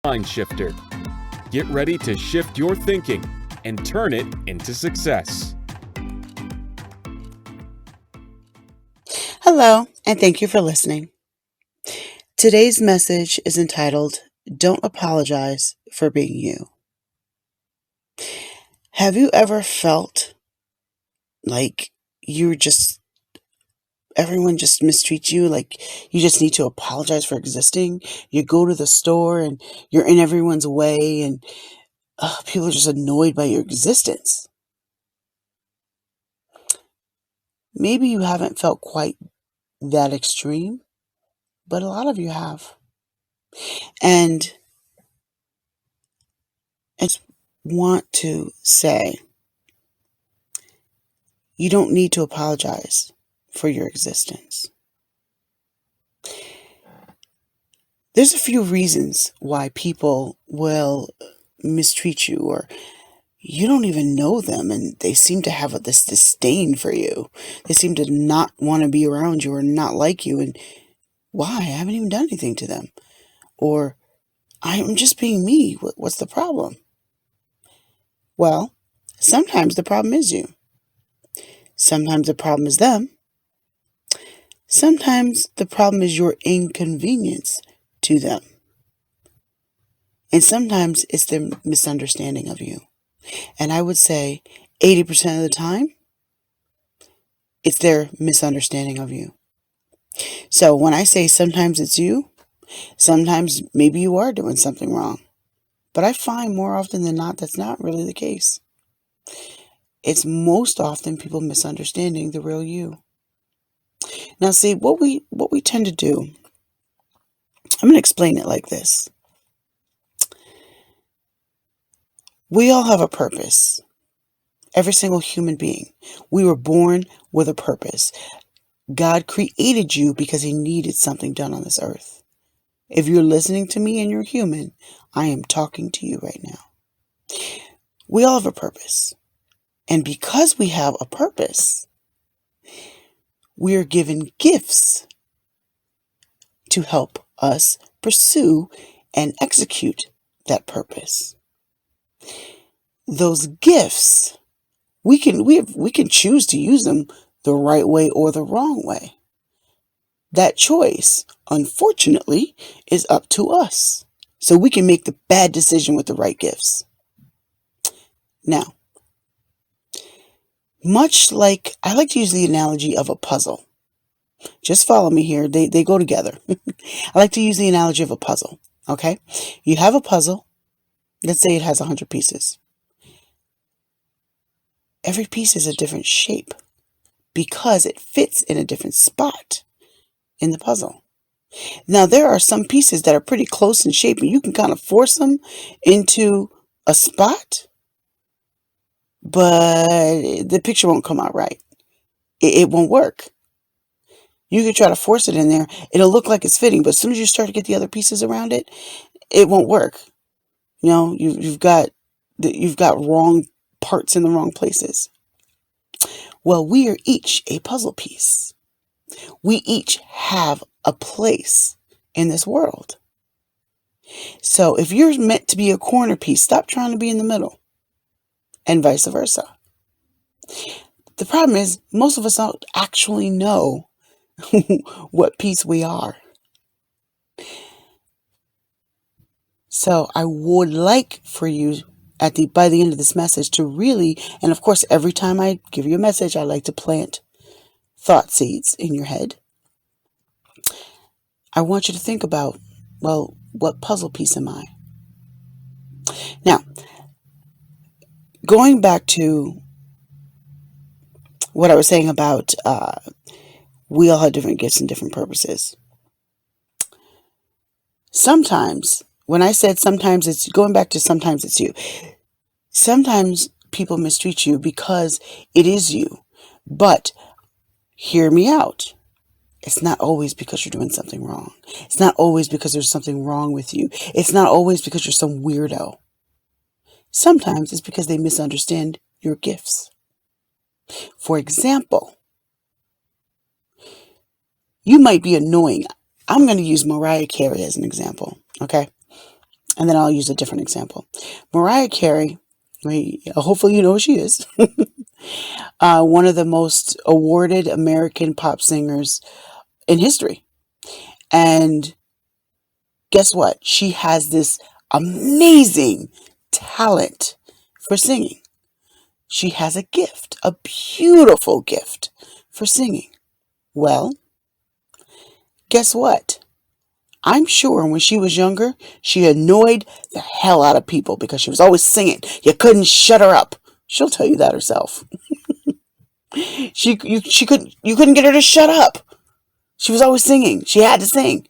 MindShifter. Get ready to shift your thinking and turn it into success. Hello, and thank you for listening. Today's message is entitled, Don't Apologize for Being You. Have you ever felt like everyone just mistreats you, like you just need to apologize for existing? You go to the store and you're in everyone's way and people are just annoyed by your existence. Maybe you haven't felt quite that extreme, but a lot of you have. And I just want to say, you don't need to apologize for your existence. There's a few reasons why people will mistreat you, or you don't even know them and they seem to have this disdain for you. They seem to not want to be around you or not like you. And why? I haven't even done anything to them. Or I'm just being me. What's the problem? Well, sometimes the problem is you. Sometimes the problem is them. Sometimes the problem is your inconvenience to them. And sometimes it's their misunderstanding of you. And I would say 80% of the time, it's their misunderstanding of you. So when I say sometimes it's you, sometimes maybe you are doing something wrong. But I find more often than not, that's not really the case. It's most often people misunderstanding the real you. Now see, what we tend to do, I'm going to explain it like this. We all have a purpose. Every single human being. We were born with a purpose. God created you because He needed something done on this earth. If you're listening to me and you're human, I am talking to you right now. We all have a purpose. And because we have a purpose, we are given gifts to help us pursue and execute that purpose. Those gifts, we can choose to use them the right way or the wrong way. That choice, unfortunately, is up to us. So we can make the bad decision with the right gifts. Now, much like, I like to use the analogy of a puzzle. Just follow me here. They go together. I like to use the analogy of a puzzle. Okay? You have a puzzle. Let's say it has 100 pieces. Every piece is a different shape because it fits in a different spot in the puzzle. Now, there are some pieces that are pretty close in shape and you can kind of force them into a spot, but the picture won't come out right. It won't work. You can try to force it in there. It'll look like it's fitting, but as soon as you start to get the other pieces around it, it won't work. You know, you've got wrong parts in the wrong places. Well, we are each a puzzle piece. We each have a place in this world. So if you're meant to be a corner piece, stop trying to be in the middle, and vice versa. The problem is most of us don't actually know what piece we are. So I would like for you by the end of this message to really, and of course every time I give you a message, I like to plant thought seeds in your head. I want you to think about, well, what puzzle piece am I? Now, going back to what I was saying about we all have different gifts and different purposes. Sometimes, when I said sometimes it's, going back to sometimes it's you. Sometimes people mistreat you because it is you. But hear me out. It's not always because you're doing something wrong. It's not always because there's something wrong with you. It's not always because you're some weirdo. Sometimes it's because they misunderstand your gifts. For example, you might be annoying. I'm going to use Mariah Carey as an example, okay? And then I'll use a different example. Mariah Carey, hopefully you know who she is. One of the most awarded American pop singers in history. And guess what? She has this amazing talent for singing. She has a gift, a beautiful gift for singing. Well, guess what? I'm sure when she was younger, she annoyed the hell out of people because she was always singing. You couldn't shut her up. She'll tell you that herself. You couldn't get her to shut up. She was always singing. She had to sing.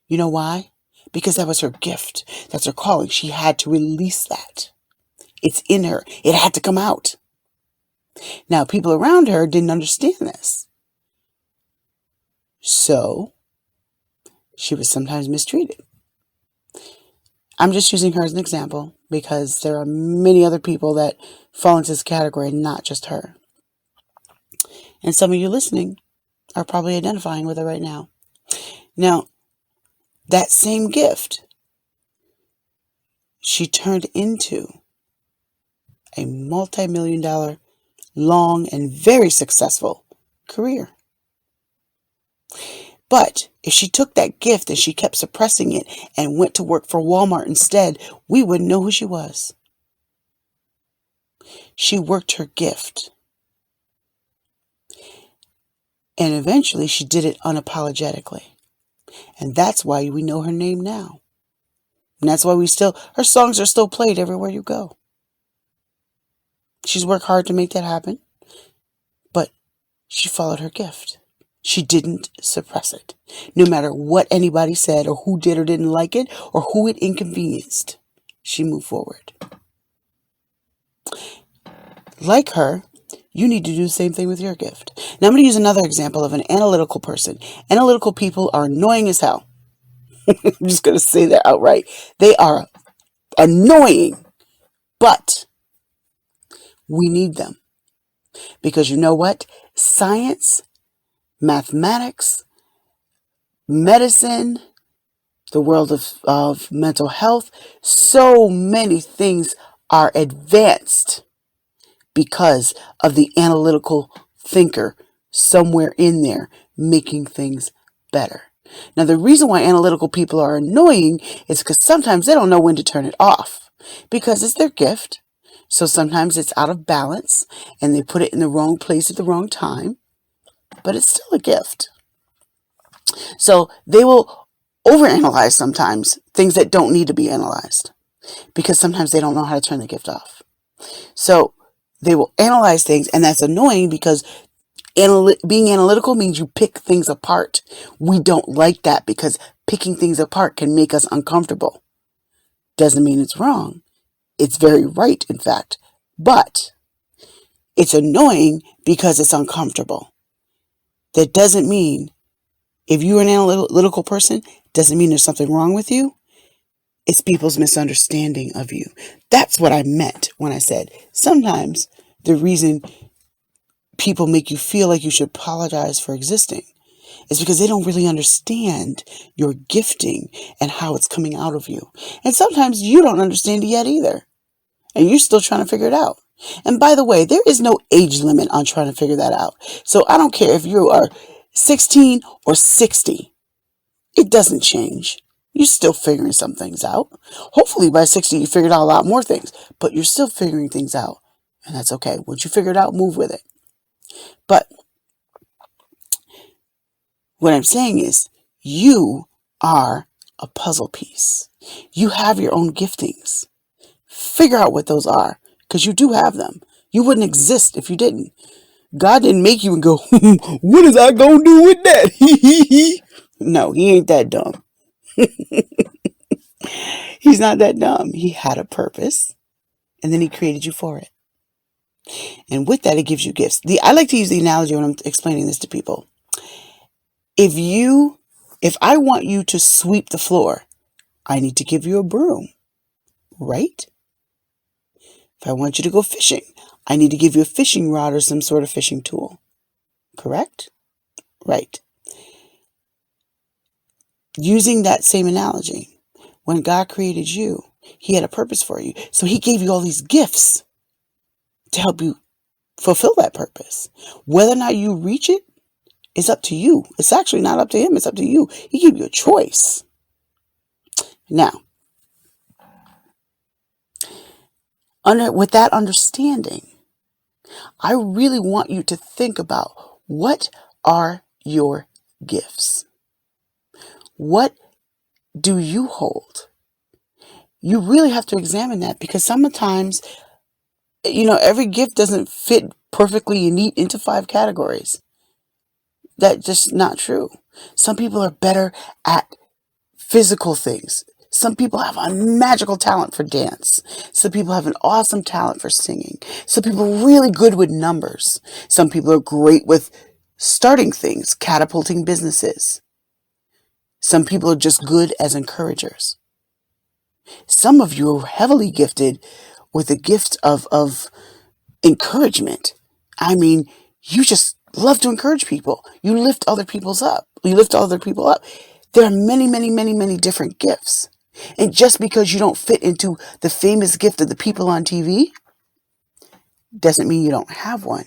You know why? Because that was her gift. That's her calling. She had to release that. It's in her. It had to come out. Now, people around her didn't understand this. So, she was sometimes mistreated. I'm just using her as an example because there are many other people that fall into this category, not just her. And some of you listening are probably identifying with her right now. Now, that same gift she turned into a multi-million-dollar, long and very successful career. But if she took that gift and she kept suppressing it and went to work for Walmart instead, we wouldn't know who she was. She worked her gift. And eventually she did it unapologetically. And that's why we know her name now. And that's why her songs are still played everywhere you go. She's worked hard to make that happen. But she followed her gift. She didn't suppress it. No matter what anybody said or who did or didn't like it or who it inconvenienced, she moved forward. Like her, you need to do the same thing with your gift. Now I'm going to use another example of an analytical person. Analytical people are annoying as hell. I'm just going to say that outright. They are annoying, but we need them. Because you know what? Science, mathematics, medicine, the world of mental health, so many things are advanced because of the analytical thinker somewhere in there making things better. Now, the reason why analytical people are annoying is because sometimes they don't know when to turn it off because it's their gift. So sometimes it's out of balance and they put it in the wrong place at the wrong time, but it's still a gift. So they will overanalyze sometimes things that don't need to be analyzed because sometimes they don't know how to turn the gift off. So they will analyze things, and that's annoying because being analytical means you pick things apart. We don't like that because picking things apart can make us uncomfortable. Doesn't mean it's wrong. It's very right, in fact. But it's annoying because it's uncomfortable. That doesn't mean, if you're an analytical person, doesn't mean there's something wrong with you. It's people's misunderstanding of you. That's what I meant when I said sometimes the reason people make you feel like you should apologize for existing is because they don't really understand your gifting and how it's coming out of you. And sometimes you don't understand it yet either. And you're still trying to figure it out. And by the way, there is no age limit on trying to figure that out. So I don't care if you are 16 or 60. It doesn't change. You're still figuring some things out. Hopefully by 60 you figured out a lot more things. But you're still figuring things out. And that's okay. Once you figure it out, move with it. But what I'm saying is, you are a puzzle piece. You have your own giftings. Figure out what those are, because you do have them. You wouldn't exist if you didn't. God didn't make you and go, what is I going to do with that? No, he ain't that dumb. He's not that dumb. He had a purpose, and then he created you for it. And with that, it gives you gifts. I like to use the analogy when I'm explaining this to people. If I want you to sweep the floor, I need to give you a broom, right? If I want you to go fishing, I need to give you a fishing rod or some sort of fishing tool, correct? Right. Using that same analogy, when God created you, He had a purpose for you. So he gave you all these gifts to help you fulfill that purpose. Whether or not you reach it is up to you. It's actually not up to him. It's up to you. He gave you a choice. Now, with that understanding, I really want you to think about, what are your gifts? What do you hold? You really have to examine that, because sometimes, every gift doesn't fit perfectly and neat into 5 categories. That's just not true. Some people are better at physical things. Some people have a magical talent for dance. Some people have an awesome talent for singing. Some people are really good with numbers. Some people are great with starting things, catapulting businesses. Some people are just good as encouragers. Some of you are heavily gifted with the gift of encouragement. I mean, you just love to encourage people. You lift other people up. There are many, many, many, many different gifts. And just because you don't fit into the famous gift of the people on TV doesn't mean you don't have one.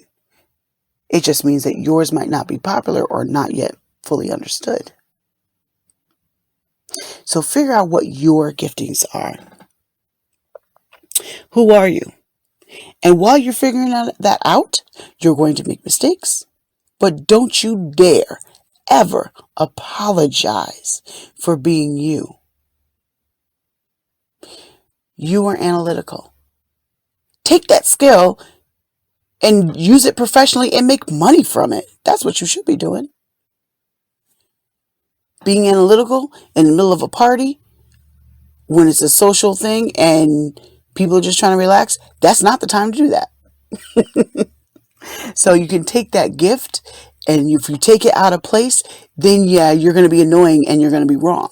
It just means that yours might not be popular or not yet fully understood. So figure out what your giftings are. Who are you? And while you're figuring that out, you're going to make mistakes. But don't you dare ever apologize for being you. You are analytical. Take that skill and use it professionally and make money from it. That's what you should be doing. Being analytical in the middle of a party, when it's a social thing and people are just trying to relax, that's not the time to do that. So you can take that gift, and if you take it out of place, then you're going to be annoying and you're going to be wrong.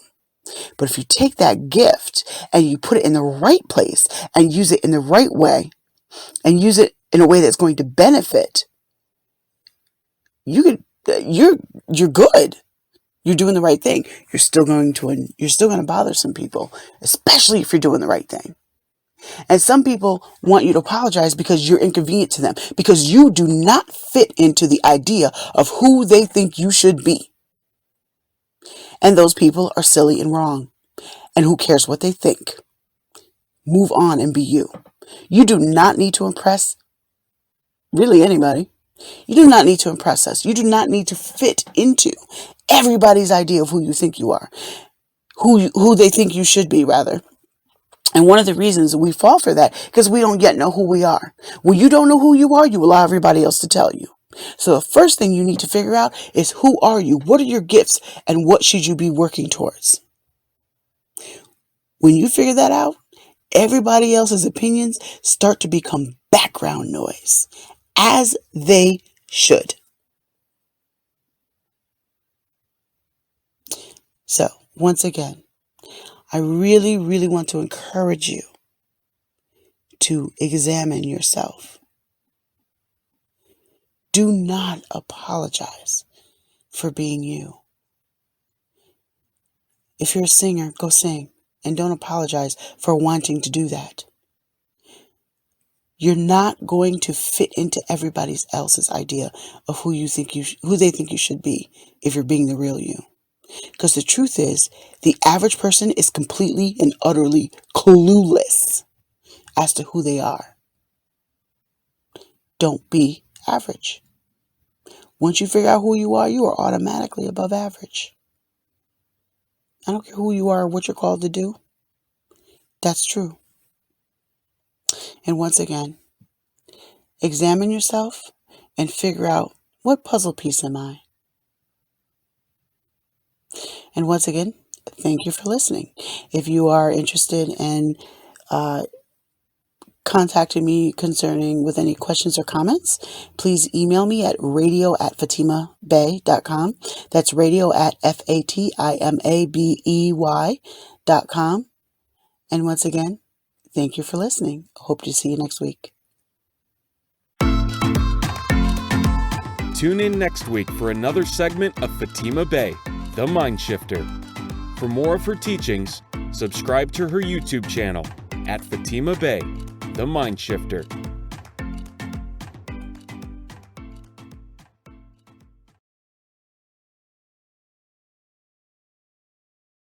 But if you take that gift and you put it in the right place and use it in the right way and use it in a way that's going to benefit, you're good. You're doing the right thing. You're still going to bother some people, especially if you're doing the right thing. And some people want you to apologize because you're inconvenient to them, because you do not fit into the idea of who they think you should be. And those people are silly and wrong. And who cares what they think? Move on and be you. You do not need to impress really anybody. You do not need to impress us. You do not need to fit into everybody's idea of who you think you are, who they think you should be, rather. And one of the reasons we fall for that, because we don't yet know who we are. When you don't know who you are, you allow everybody else to tell you. So the first thing you need to figure out is, who are you? What are your gifts? And what should you be working towards? When you figure that out, everybody else's opinions start to become background noise, as they should. So, once again, I really, really want to encourage you to examine yourself. Do not apologize for being you. If you're a singer, go sing, and don't apologize for wanting to do that. You're not going to fit into everybody else's idea of who they think you should be if you're being the real you. Because the truth is, the average person is completely and utterly clueless as to who they are. Don't be average. Once you figure out who you are automatically above average. I don't care who you are or what you're called to do. That's true. And once again, examine yourself and figure out, what puzzle piece am I? And once again, thank you for listening. If you are interested in contacting me with any questions or comments, please email me at radio@fatimabey.com. That's radio@fatimabey.com. And once again, thank you for listening. Hope to see you next week. Tune in next week for another segment of Fatima Bey, the MindShifter. For more of her teachings, subscribe to her YouTube channel at Fatima Bey, the MindShifter.